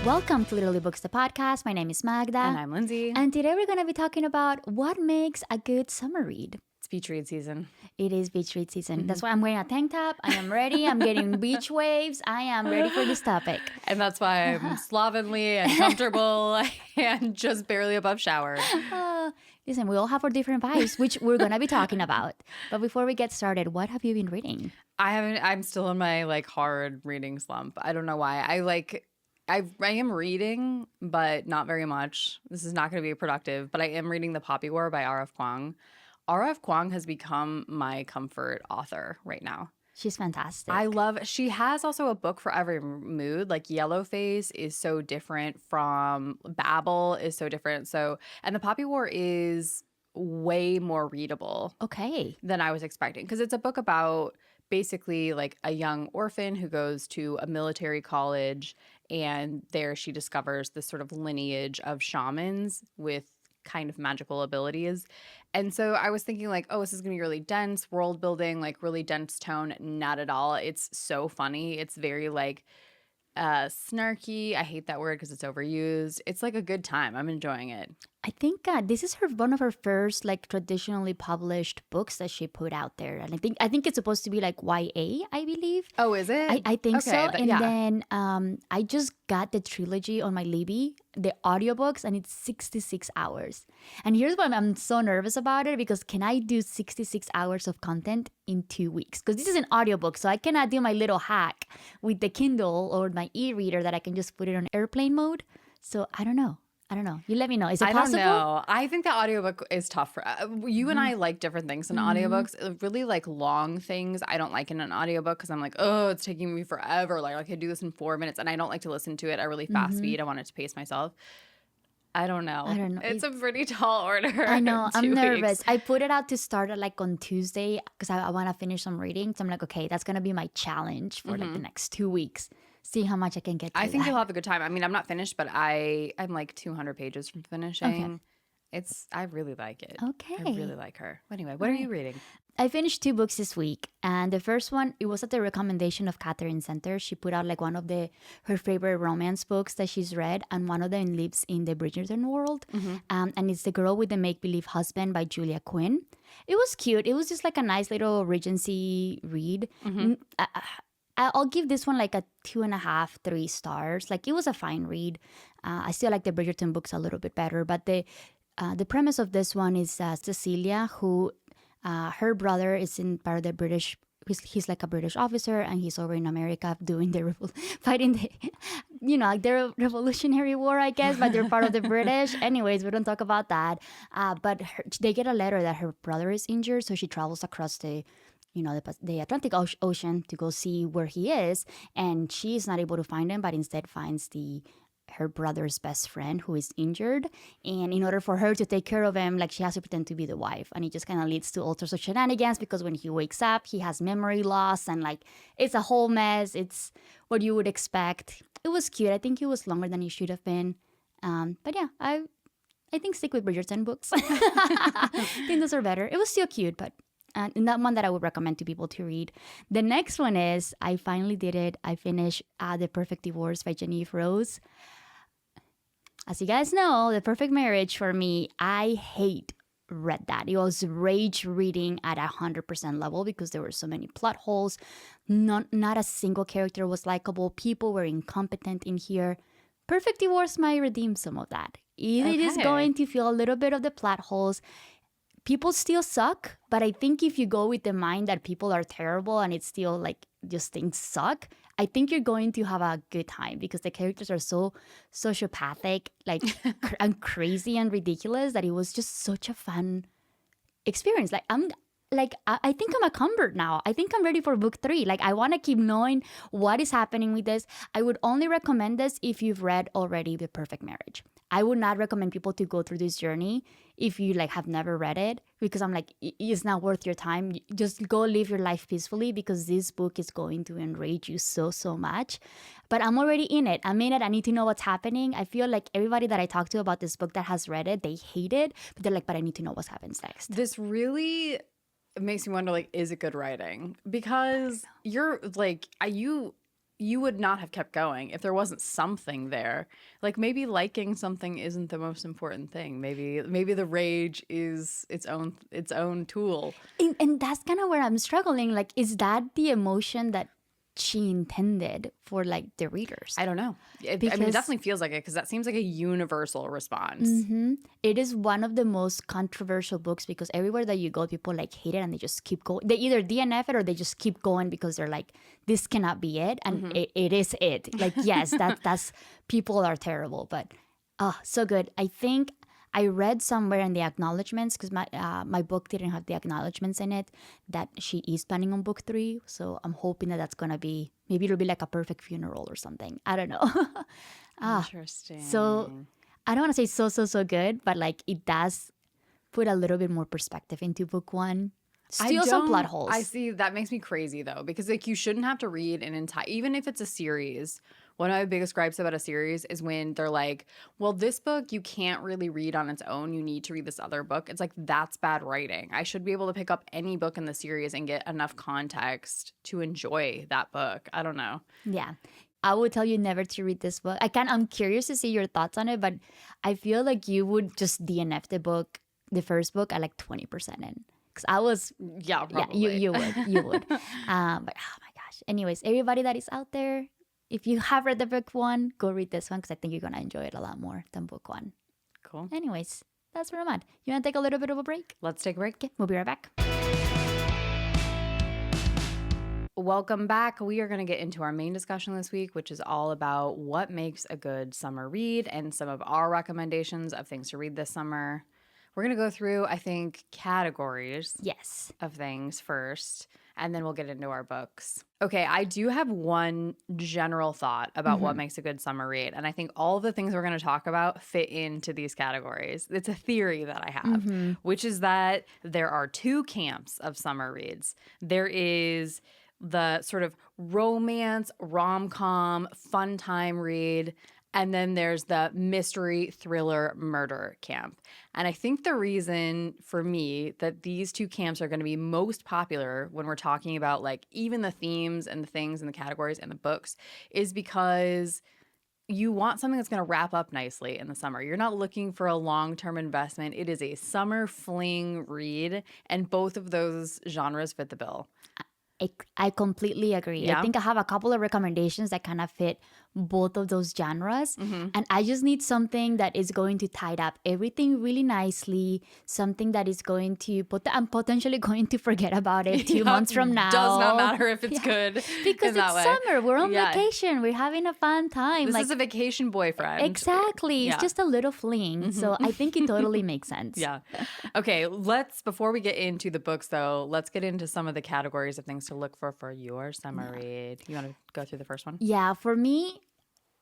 Welcome to Literally Books, the podcast. My name is Magda. And I'm Lindsay. And today we're going to be talking about what makes a good summer read. It's beach read season. It is beach read season. That's why I'm wearing a tank top. I am ready. I'm getting beach waves. I am ready for this topic. And that's why I'm slovenly and comfortable and just barely above shower. Listen, we all have our different vibes, which we're going to be talking about. But before we get started, what have you been reading? I'm still in my hard reading slump. I don't know why. I am reading, but not very much. This is not going to be productive, but I am reading The Poppy War by R.F. Kuang. R.F. Kuang has become my comfort author right now. She's fantastic. She has also a book for every mood. Like Yellowface is so different from Babel is so different. And The Poppy War is way more readable. Okay. Than I was expecting. Because it's a book about basically like a young orphan who goes to a military college, and there she discovers this sort of lineage of shamans with kind of magical abilities. And so I was thinking like, oh, this is going to be really dense, world building, like really dense tone. Not at all. It's so funny. It's very like snarky. I hate that word because it's overused. It's like a good time. I'm enjoying it. I think this is one of her first like traditionally published books that she put out there, and I think it's supposed to be like YA, I believe. Oh, is it? I think so. Then I just got the trilogy on my Libby, the audiobooks, and it's 66 hours. And here's why I'm so nervous about it, because can I do 66 hours of content in 2 weeks? Because this is an audiobook, so I cannot do my little hack with the Kindle or my e-reader that I can just put it on airplane mode. So I don't know. You let me know. Is it possible? I don't know. I think the audiobook is tough for you and I like different things in audiobooks. Really like long things I don't like in an audiobook because I'm like, oh, it's taking me forever. Like I could do this in 4 minutes, and I don't like to listen to it at really fast speed. I want it to pace myself. I don't know. It's a pretty tall order. I know. I'm nervous. I put it out to start like on Tuesday because I want to finish some reading. So I'm like, okay, that's going to be my challenge for like the next 2 weeks. See how much I can get through. I think you'll have a good time. I mean, I'm not finished, but I'm like 200 pages from finishing. Okay. I really like it. Okay. I really like her. Anyway, what are you reading? I finished 2 books this week, and the first one, it was at the recommendation of Katherine Center. She put out like one of her favorite romance books that she's read, and one of them lives in the Bridgerton world, and it's The Girl with the Make-Believe Husband by Julia Quinn. It was cute. It was just like a nice little Regency read. I'll give this one like a 2.5, 3 stars. Like it was a fine read. I still like the Bridgerton books a little bit better, but the premise of this one is Cecilia, who her brother is in part of the British. He's like a British officer, and he's over in America doing fighting the Revolutionary War, I guess. But they're part of the British. Anyways, we don't talk about that. But they get a letter that her brother is injured, so she travels across the Atlantic Ocean to go see where he is, and she's not able to find him, but instead finds her brother's best friend who is injured. And in order for her to take care of him, like she has to pretend to be the wife, and it just kind of leads to all sorts of shenanigans because when he wakes up, he has memory loss, and like it's a whole mess. It's what you would expect. It was cute. I think it was longer than it should have been, but yeah, I think stick with Bridgerton books. I think those are better. It was still cute, but. And that one that I would recommend to people to read. The next one is, I finally did it. I finished The Perfect Divorce by Jeneva Rose. As you guys know, The Perfect Marriage for me, I read that. It was rage reading at 100% level because there were so many plot holes. Not a single character was likable. People were incompetent in here. Perfect Divorce might redeem some of that. It is going to feel a little bit of the plot holes. People still suck, but I think if you go with the mind that people are terrible and it's still like just things suck, I think you're going to have a good time because the characters are so sociopathic, like and crazy and ridiculous that it was just such a fun experience. I think I'm encumbered now. I think I'm ready for book 3. Like, I want to keep knowing what is happening with this. I would only recommend this if you've read already The Perfect Marriage. I would not recommend people to go through this journey if you like have never read it, because I'm like, it's not worth your time. Just go live your life peacefully, because this book is going to enrage you so much. But I'm already in it. I'm in it. I need to know what's happening. I feel like everybody that I talk to about this book that has read it, they hate it, but they're like, but I need to know what happens next. This really makes me wonder, like, is it good writing? Because you're like, you you would not have kept going if there wasn't something there. Like maybe liking something isn't the most important thing. Maybe the rage is its own tool. And that's kind of where I'm struggling. Like, is that the emotion that she intended for like the readers? I don't know. I mean, it definitely feels like it because that seems like a universal response. It is one of the most controversial books because everywhere that you go, people like hate it and they just keep going. They either DNF it or they just keep going because they're like, this cannot be it, and it is it. Like, yes, that's people are terrible, but so good. I think I read somewhere in the acknowledgements, because my book didn't have the acknowledgements in it, that she is planning on book 3. So I'm hoping that that's going to be, maybe it'll be like a perfect funeral or something. I don't know. Interesting. So I don't want to say so good, but like it does put a little bit more perspective into book 1. Still some plot holes. I see. That makes me crazy though, because like you shouldn't have to read an entire, even if it's a series. One of my biggest gripes about a series is when they're like, well, this book you can't really read on its own. You need to read this other book. It's like, that's bad writing. I should be able to pick up any book in the series and get enough context to enjoy that book. I don't know. Yeah. I would tell you never to read this book. I'm curious to see your thoughts on it, but I feel like you would just DNF the first book at like 20% in. Because I was, probably. You would. But oh my gosh. Anyways, everybody that is out there, if you have read the book 1, go read this one because I think you're going to enjoy it a lot more than book 1. Cool. Anyways, that's where I'm at. You want to take a little bit of a break? Let's take a break. Okay, we'll be right back. Welcome back. We are going to get into our main discussion this week, which is all about what makes a good summer read and some of our recommendations of things to read this summer. We're going to go through, I think, categories of things first, and then we'll get into our books. Okay, I do have one general thought about what makes a good summer read, and I think all of the things we're going to talk about fit into these categories. It's a theory that I have, which is that there are 2 camps of summer reads. There is the sort of romance, rom-com, fun time read, and then there's the mystery, thriller, murder camp. And I think the reason for me that these 2 camps are going to be most popular when we're talking about like even the themes and the things and the categories and the books is because you want something that's going to wrap up nicely in the summer. You're not looking for a long-term investment. It is a summer fling read, and both of those genres fit the bill. I completely agree. Yeah. I think I have a couple of recommendations that kind of fit both of those genres. And I just need something that is going to tie up everything really nicely, something that is going to I'm potentially going to forget about it 2 months from now. Does not matter if it's good. Because it's summer. We're on vacation. We're having a fun time. This is a vacation boyfriend. Exactly. It's just a little fling. So I think it totally makes sense. Yeah. Okay, before we get into the books though, let's get into some of the categories of things to look for your summer read. You want to go through the first one? Yeah, for me,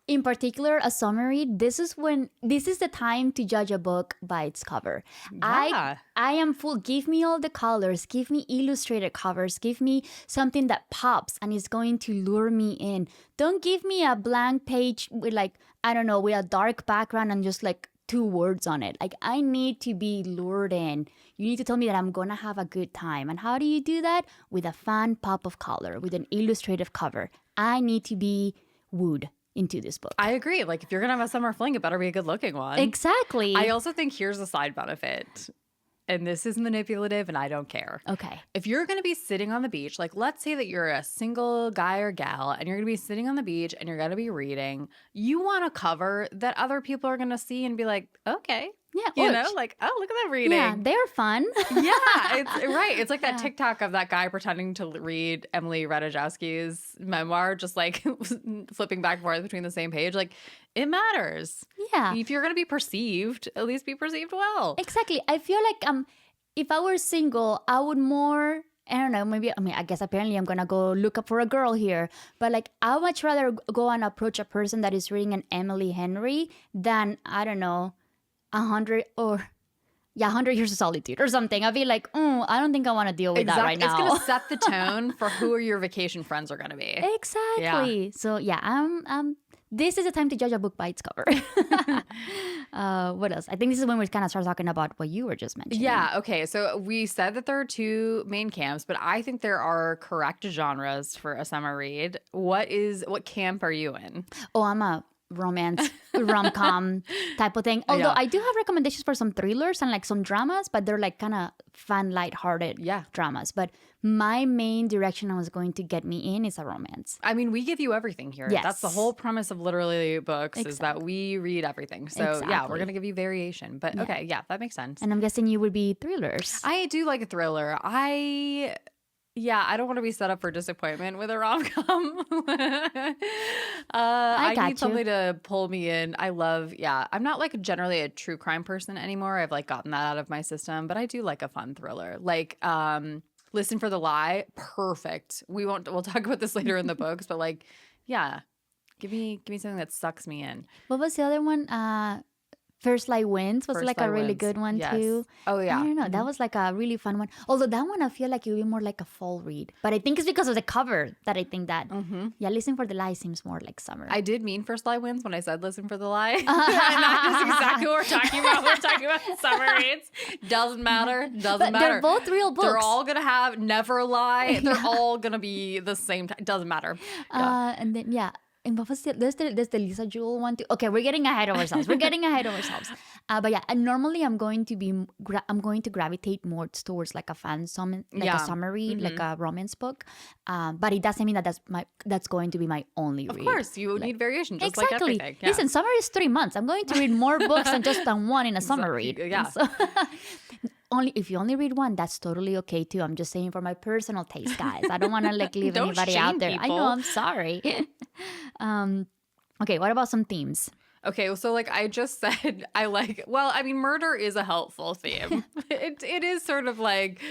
in particular, a summer read, this is the time to judge a book by its cover. Yeah. I am full. Give me all the colors. Give me illustrated covers. Give me something that pops and is going to lure me in. Don't give me a blank page with with a dark background and just like 2 words on it. Like, I need to be lured in. You need to tell me that I'm gonna have a good time. And how do you do that? With a fun pop of color, with an illustrative cover. I need to be wooed into this book. I agree. Like, if you're gonna have a summer fling, it better be a good looking one. Exactly. I also think here's a side benefit. And this is manipulative and I don't care. Okay. If you're going to be sitting on the beach, like let's say that you're a single guy or gal and you're going to be sitting on the beach and you're going to be reading, you want a cover that other people are going to see and be like, okay. Yeah. You know, like, oh, look at that reading. Yeah, they're fun. Yeah, it's right. It's like that TikTok of that guy pretending to read Emily Ratajkowski's memoir, just like flipping back and forth between the same page. Like, it matters. Yeah. If you're going to be perceived, at least be perceived well. Exactly. I feel like if I were single, I would more... I don't know, I guess apparently I'm going to go look up for a girl here. But like, I would much rather go and approach a person that is reading an Emily Henry than, I don't know, 100 Years of Solitude or something. I'd be like, I don't think I want to deal with that right now. It's going to set the tone for who your vacation friends are going to be. Exactly. Yeah. So yeah, I'm this is the time to judge a book by its cover. What else? I think this is when we kind of start talking about what you were just mentioning. Yeah, okay. So we said that there are two main camps, but I think there are correct genres for a summer read. What camp are you in? Oh, I'm a romance, rom-com type of thing. Although I do have recommendations for some thrillers and like some dramas, but they're like kind of fun, lighthearted dramas. But my main direction I was going to get me in is a romance. I mean, we give you everything here. Yes. That's the whole premise of Literally Books is that we read everything. So yeah, we're going to give you variation. But okay, yeah, that makes sense. And I'm guessing you would be thrillers. I do like a thriller. I don't want to be set up for disappointment with a rom-com. I need something to pull me in. I'm not like generally a true crime person anymore. I've like gotten that out of my system, but I do like a fun thriller. Like Listen for the Lie, perfect. We'll talk about this later in the books, but like, yeah, give me something that sucks me in. What was the other one? First Lie Wins was like a really good one too. Oh yeah. I don't know. That was like a really fun one. Although that one I feel like it would be more like a fall read. But I think it's because of the cover that I think that Listen for the Lie seems more like summer. I did mean First Lie Wins when I said Listen for the Lie. And that is exactly what we're talking about. We're talking about summer reads. Doesn't matter. Doesn't matter. They're both real books. They're all gonna have Never Lie. They're all gonna be the same time. Doesn't matter. And then and what was there's the Lisa Jewell one too. Okay, we're getting ahead of ourselves. But yeah, and normally I'm going to gravitate more towards like a a summer read, like a romance book. But it doesn't mean that that's going to be my only read. Of course, you need variation, just like everything. Yeah. Listen, summer is 3 months. I'm going to read more books than just one in a summer read. Yeah. So, if you only read one, that's totally okay too. I'm just saying for my personal taste, guys. I don't want to like leave anybody out there. People. I know, I'm sorry. Okay, what about some themes? Okay, so like I just said, murder is a helpful theme. It is sort of like,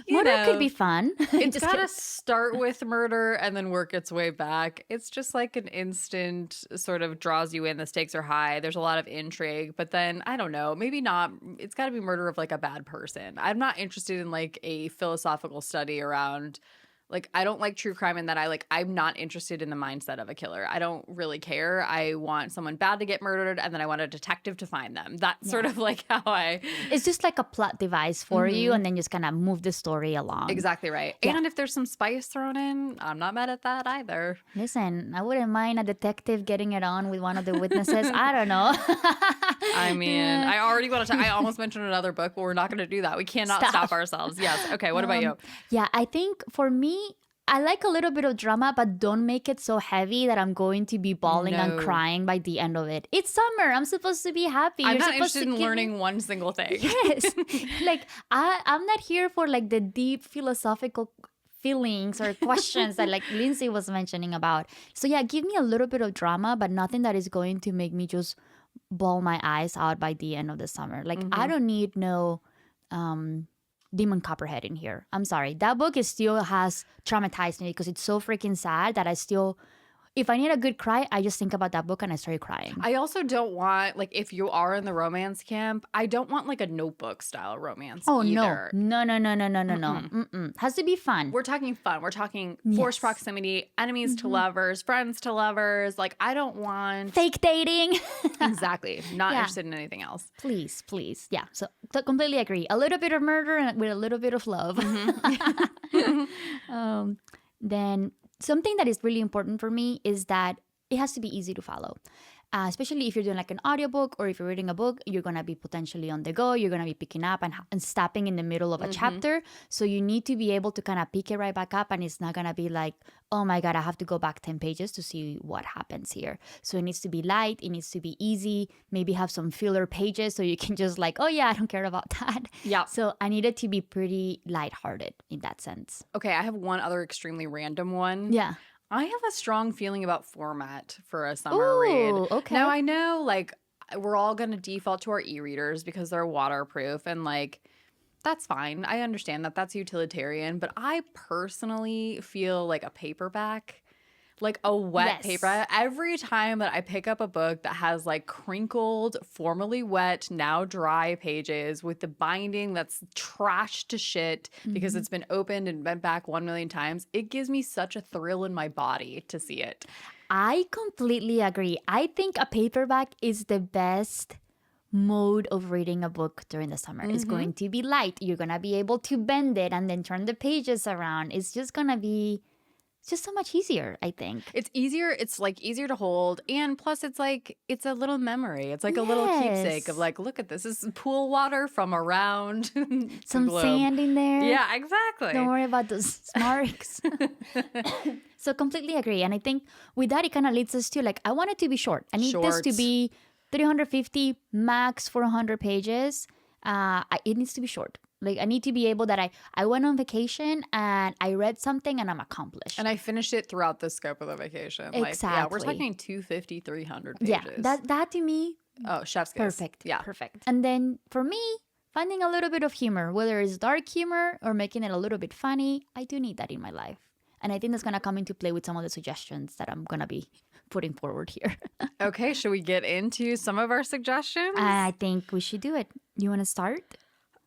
murder could be fun. It's got to start with murder and then work its way back. It's just like an instant sort of draws you in. The stakes are high. There's a lot of intrigue, but then I don't know, maybe not. It's got to be murder of like a bad person. I'm not interested in like a philosophical study around. Like, I don't like true crime in that I'm not interested in the mindset of a killer. I don't really care. I want someone bad to get murdered, and then I want a detective to find them. That's sort of like how It's just like a plot device for you, and then just kind of move the story along. Exactly right. Yeah. And if there's some spice thrown in, I'm not mad at that either. Listen, I wouldn't mind a detective getting it on with one of the witnesses. I don't know. I mean, I already want to I almost mentioned another book, but we're not going to do that. We cannot stop ourselves. Yes. Okay, what about you? Yeah, I think for me, I like a little bit of drama, but don't make it so heavy that I'm going to be bawling and crying by the end of it. It's summer. I'm supposed to be happy. I'm not interested in learning one single thing. Yes. Like, I'm not here for like the deep philosophical feelings or questions that like Lindsay was mentioning about. So yeah, give me a little bit of drama, but nothing that is going to make me just bawl my eyes out by the end of the summer. Like, I don't need no Demon Copperhead in here. I'm sorry. That book still has traumatized me because it's so freaking sad that if I need a good cry, I just think about that book and I start crying. I also don't want, like, if you are in the romance camp, I don't want like a Notebook style romance either. No. Has to be fun. We're talking fun. We're talking forced proximity, enemies to lovers, friends to lovers. Like, I don't want... fake dating. Exactly. Not interested in anything else. Please. Yeah. So completely agree. A little bit of murder and with a little bit of love. Then... something that is really important for me is that it has to be easy to follow. Especially if you're doing like an audiobook or if you're reading a book, you're going to be potentially on the go. You're going to be picking up and stopping in the middle of a chapter. So you need to be able to kind of pick it right back up. And it's not going to be like, oh my God, I have to go back 10 pages to see what happens here. So it needs to be light. It needs to be easy. Maybe have some filler pages so you can just like, oh yeah, I don't care about that. Yeah. So I need it to be pretty lighthearted in that sense. Okay, I have one other extremely random one. Yeah. I have a strong feeling about format for a summer read. Okay. Now, I know, like, we're all going to default to our e-readers because they're waterproof, and, like, that's fine. I understand that. That's utilitarian. But I personally feel like a paperback, like a wet paper. Every time that I pick up a book that has, like, crinkled, formerly wet, now dry pages with the binding that's trashed to shit because it's been opened and bent back 1 million times, it gives me such a thrill in my body to see it. I completely agree. I think a paperback is the best mode of reading a book during the summer. It's going to be light. You're going to be able to bend it and then turn the pages around. It's just going to be just so much easier, I think. It's easier. It's like easier to hold. And plus it's like, it's a little memory. It's like a little keepsake of like, look at this. This is pool water from around some sand in there. Yeah, exactly. Don't worry about those marks. So completely agree. And I think with that, it kind of leads us to like, I want it to be short. I need this to be 350, max 400 pages. It needs to be short. Like, I need to be able that I went on vacation and I read something and I'm accomplished. And I finished it throughout the scope of the vacation. Exactly. Like, yeah, we're talking 250, 300 pages. Yeah, that to me, chef's kiss. perfect. Yeah. Perfect. And then for me, finding a little bit of humor, whether it's dark humor or making it a little bit funny, I do need that in my life. And I think that's going to come into play with some of the suggestions that I'm going to be putting forward here. Okay, should we get into some of our suggestions? I think we should do it. You want to start?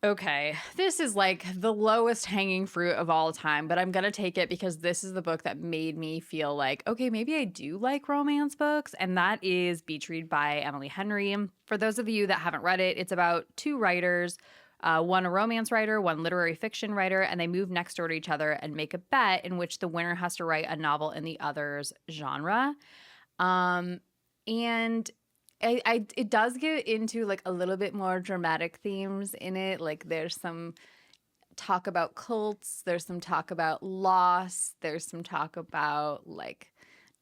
Okay, this is like the lowest hanging fruit of all time, but I'm going to take it because this is the book that made me feel like, okay, maybe I do like romance books, and that is Beach Read by Emily Henry. For those of you that haven't read it, it's about two writers, one a romance writer, one literary fiction writer, and they move next door to each other and make a bet in which the winner has to write a novel in the other's genre. And it does get into like a little bit more dramatic themes in it. Like there's some talk about cults, there's some talk about loss, there's some talk about like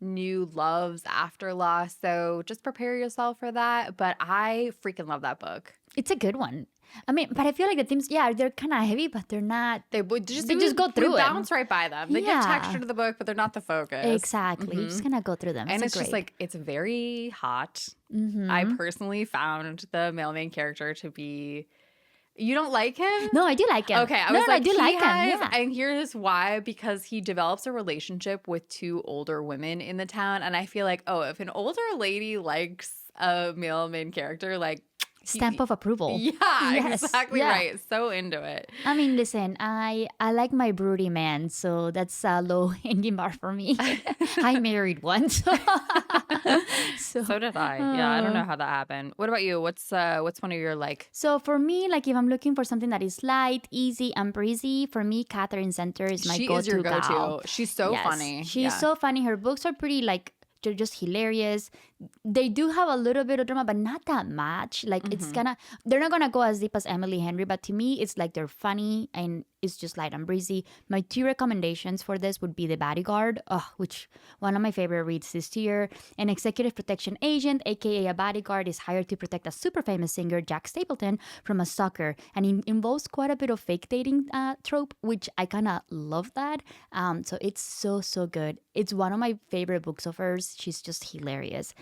new loves after loss. So just prepare yourself for that. But I freaking love that book. It's a good one. I mean, but I feel like the themes, they're kind of heavy, but they're not. They just go through we it. bounce right by them. They give texture to the book, but they're not the focus. Exactly. You're just going to go through them. And it's just like, it's very hot. I personally found the male main character to be... You don't like him? No, I do like him. Okay, I do like him. Yeah. And here's why, because he develops a relationship with two older women in the town. And I feel like, if an older lady likes a male main character, like... Stamp of approval. Yeah, yes. exactly right. So into it. I mean, listen, I like my broody man, so that's a low hanging bar for me. I married one, so did I. Yeah, I don't know how that happened. What about you? What's one of your like? So for me, like if I'm looking for something that is light, easy, and breezy, for me, Katherine Center is my go-to. She is your go-to. gal. She's so funny. She's so funny. Her books are pretty like. They're just hilarious. They do have a little bit of drama, but not that much. Like they're not gonna go as deep as Emily Henry, but to me, it's like they're funny and it's just light and breezy. My two recommendations for this would be The Bodyguard, which one of my favorite reads this year. An executive protection agent, aka a bodyguard, is hired to protect a super famous singer, Jack Stapleton, from a stalker, and it involves quite a bit of fake dating trope, which I kind of love that. So it's so good. It's one of my favorite books of hers. She's just hilarious.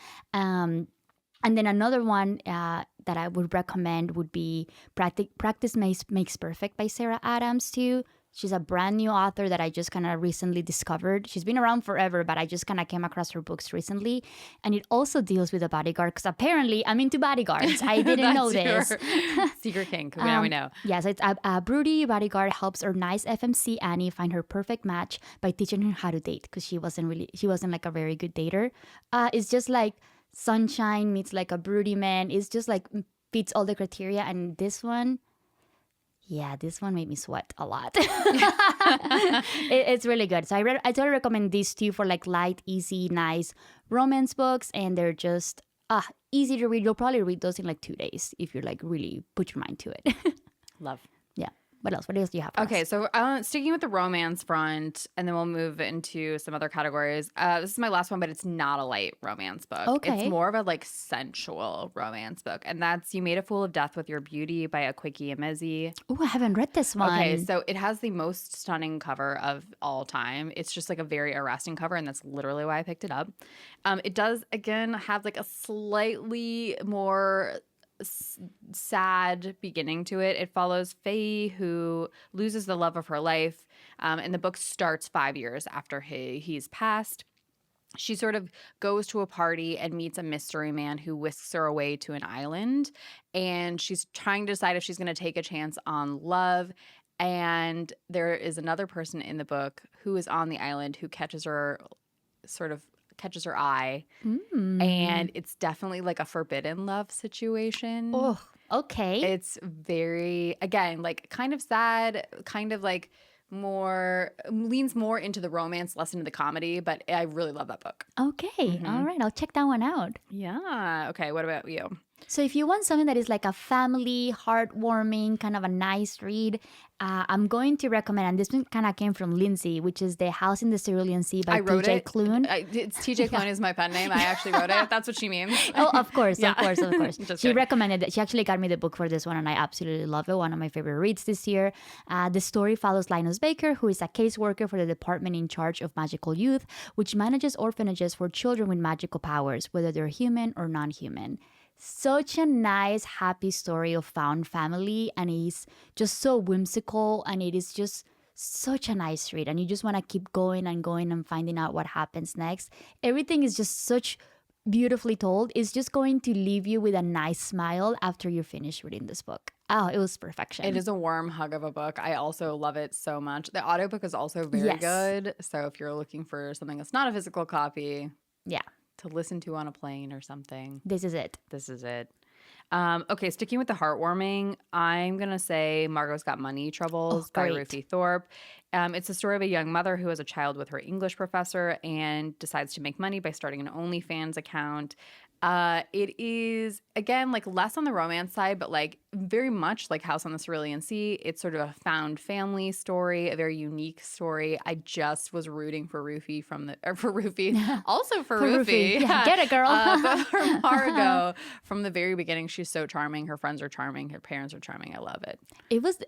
And then another one that I would recommend would be Practice Makes Perfect by Sarah Adams too. She's a brand new author that I just kind of recently discovered. She's been around forever, but I just kind of came across her books recently. And it also deals with a bodyguard because apparently I'm into bodyguards. I didn't know this. Secret kink. Now we know. Yes, it's a broody bodyguard helps her nice FMC Annie find her perfect match by teaching her how to date because she wasn't like a very good dater. It's just like sunshine meets like a broody man. It's just like fits all the criteria. And this one made me sweat a lot. It's really good. So I totally recommend these two for like light, easy, nice romance books. And they're just easy to read. You'll probably read those in like 2 days if you like really put your mind to it. Love. Yeah. What else? What else do you have for Okay, us? so sticking with the romance front, and then we'll move into some other categories. This is my last one, but it's not a light romance book. Okay. It's more of a like sensual romance book, and that's You Made a Fool of Death with Your Beauty by Akwaeke Emezi. Oh, I haven't read this one. Okay, so it has the most stunning cover of all time. It's just like a very arresting cover, and that's literally why I picked it up. It does, again, have like a slightly more sad beginning to it. It follows Faye, who loses the love of her life, and the book starts 5 years after he's passed. She sort of goes to a party and meets a mystery man who whisks her away to an island, and she's trying to decide if she's going to take a chance on love. And there is another person in the book who is on the island who catches her sort of catches her eye. And it's definitely like a forbidden love situation. Oh, okay. It's very, again, like kind of sad, kind of like leans more into the romance, less into the comedy, but I really love that book. Okay. All right. I'll check that one out. Yeah. Okay. What about you? So if you want something that is like a family, heartwarming, kind of a nice read, I'm going to recommend, and this one kind of came from Lindsay, which is The House in the Cerulean Sea by TJ Klune. It's TJ Klune is my pen name. I actually wrote it. That's what she means. Oh, of course. Just She kidding. recommended it. She actually got me the book for this one, and I absolutely love it. One of my favorite reads this year. The story follows Linus Baker, who is a caseworker for the department in charge of magical youth, which manages orphanages for children with magical powers, whether they're human or non-human. Such a nice, happy story of found family, and it's just so whimsical, and it is just such a nice read, and you just want to keep going and finding out what happens next. Everything is just such beautifully told. It's just going to leave you with a nice smile after you finish reading this book. Oh, it was perfection. It is a warm hug of a book. I also love it so much. The audiobook is also very good. So if you're looking for something that's not a physical copy, to listen to on a plane or something, this is it. Okay, sticking with the heartwarming, I'm going to say Margo's Got Money Troubles by Rufi Thorpe. It's the story of a young mother who has a child with her English professor and decides to make money by starting an OnlyFans account. It is, again, like less on the romance side, but like very much like House on the Cerulean Sea. It's sort of a found family story, a very unique story. I just was rooting for Rufi also for Rufi. Yeah, get it, girl. But for Margo, from the very beginning, she's so charming. Her friends are charming. Her parents are charming. I love it.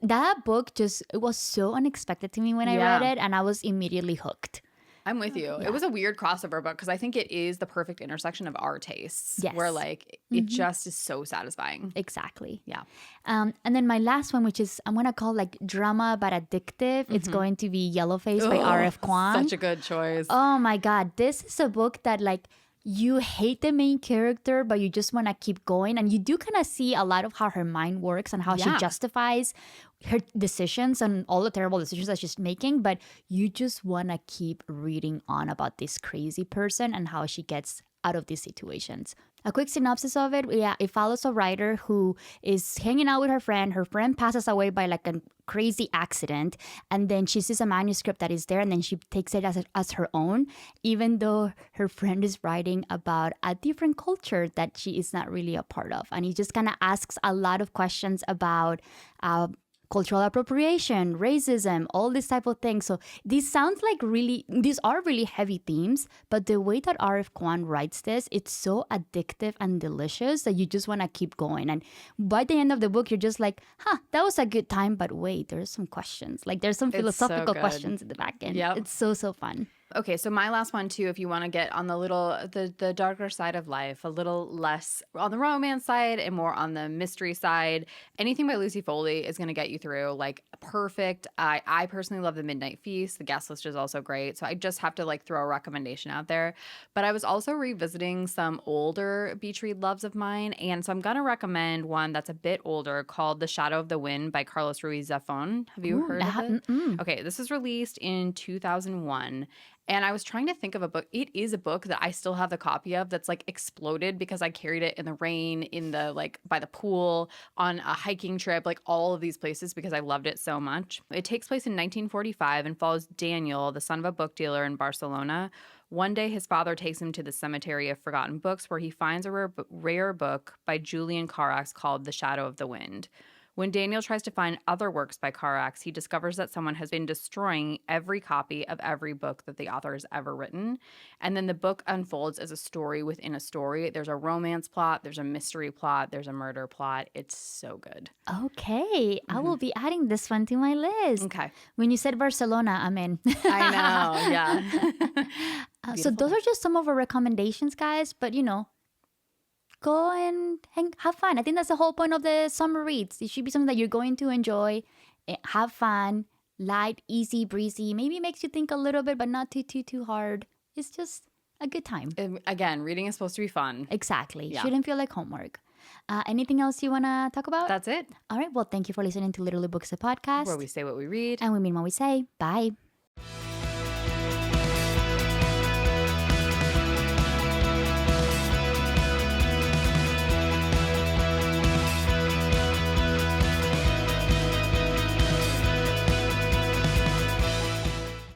That book it was so unexpected to me when I read it, and I was immediately hooked. I'm with you. Yeah. It was a weird crossover book because I think it is the perfect intersection of our tastes. Yes. Where like it just is so satisfying. Exactly. Yeah. And then my last one, which is I'm gonna call like drama but addictive. It's going to be Yellowface by R.F. Kuang. Such a good choice. Oh my God, this is a book that like you hate the main character, but you just want to keep going. And you do kind of see a lot of how her mind works and how she justifies her decisions and all the terrible decisions that she's making. But you just want to keep reading on about this crazy person and how she gets out of these situations. A quick synopsis of it. Yeah, it follows a writer who is hanging out with her friend. Her friend passes away by like a crazy accident. And then she sees a manuscript that is there. And then she takes it as her own, even though her friend is writing about a different culture that she is not really a part of. And he just kind of asks a lot of questions about cultural appropriation, racism, all this type of things. So these are really heavy themes, but the way that R.F. Kuang writes this, it's so addictive and delicious that you just want to keep going. And by the end of the book, you're just like, that was a good time, but wait, there's some questions. Like there's some philosophical questions in the back end. Yep. It's so fun. Okay, so my last one too, if you want to get on the darker side of life, a little less on the romance side and more on the mystery side, anything by Lucy Foley is going to get you through. Like perfect. I personally love The Midnight Feast. The guest list is also great. So I just have to like throw a recommendation out there. But I was also revisiting some older beach read loves of mine, and so I'm going to recommend one that's a bit older called The Shadow of the Wind by Carlos Ruiz Zafón. Have you heard of it? Okay, this was released in 2001. And I was trying to think of a book. It is a book that I still have the copy of that's like exploded because I carried it in the rain, in the like by the pool, on a hiking trip, like all of these places because I loved it so much. It takes place in 1945 and follows Daniel, the son of a book dealer in Barcelona. One day his father takes him to the cemetery of forgotten books where he finds a rare book by Julian Carax called The Shadow of the Wind. When Daniel tries to find other works by Carax, he discovers that someone has been destroying every copy of every book that the author has ever written. And then the book unfolds as a story within a story. There's a romance plot, there's a mystery plot, there's a murder plot. It's so good. Okay. I will be adding this one to my list. Okay. When you said Barcelona, I'm in. I know, yeah. So those are just some of our recommendations, guys. But, go and have fun. I think that's the whole point of the summer reads. It should be something that you're going to enjoy, have fun, light, easy, breezy. Maybe it makes you think a little bit, but not too hard. It's just a good time. Again, reading is supposed to be fun. Exactly. Yeah. Shouldn't feel like homework. Anything else you want to talk about? That's it. All right. Well, thank you for listening to Literally Books, the podcast. Where we say what we read. And we mean what we say. Bye.